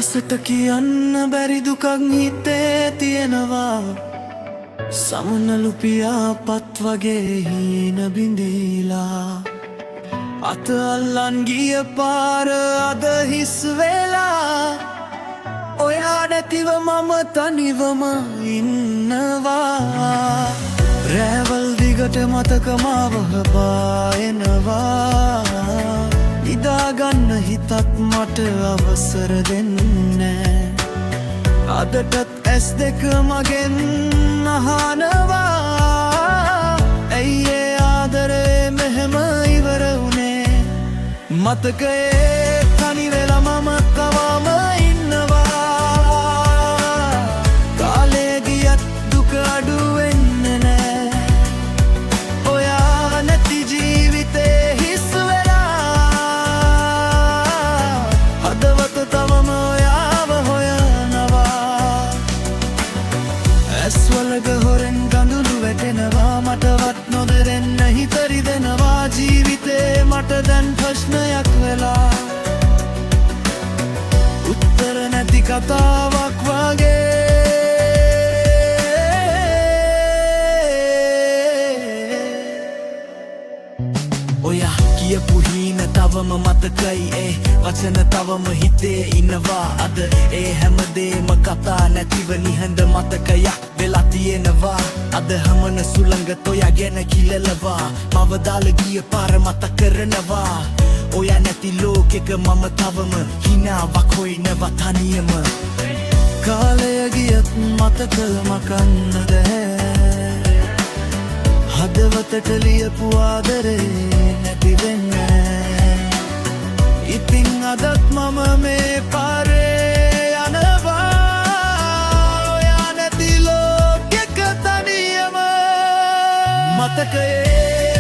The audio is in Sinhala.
මනසට කියන්න බැරි දුකක් හිතේ තියෙනවා. සමනලු පියාපත් වගේ හීන බිඳීලා අත අල්ලන් ගිය පාර අද හිස් වෙලා ඔයා නැතිව මම තනිවම ඉන්නවා. රැවල් දිගට මතක මාව පායනවා. නිදාගන්න හිතත් මට අවසර දෙන්නේ. අදටත් ඇස් දෙක මගෙන් අහනවා. ඇයි ඒ ආදරේ මෙහෙම ඉවර වුනේ? මතකයේ තනි වෙලා මම තවම ඉන්නවා. කාලේ ගියත් දුක අඩු වෙන්නේ නෑ. ඔයා නැති ජීවිතේ හිස් වෙලා හදවත තවම ඔයාව හොයනවා. ඇස්වලක හොරෙන් ගඳුළු වැටෙනවා. මටවත් නොදෙරෙන්න හිතරි දෙනවා. ජීවිතේ මට දැන් ප්‍රශ්නයක් වෙලා උත්තර නැති කතාවක් වගේ. ඔයා කියපු හීන තවම මතකයි. ඒ වචන තවම හිතේ ඉන්නවා. අද ඒ හැමදේම කතා නැතිව නිහඬ මතකයක් වෙලා තියෙනවා. අද හමන සුළඟ තොයා ගැන කිලලවා මව දාලා ගිය පාර මතක කරනවා. ඔයා නැති ලෝකෙක මම තවම හිනාවක් හොයනවා තනියම. කාලය ගියත් මතක මකන්න බැහැ. හදවතට ලියපු ආදරේ නැති වෙන්නේ. ඉතින් අදත් මම මේ පාරේ යනවා. ඔයා නැති ලෝකෙක තනියම මතකයේ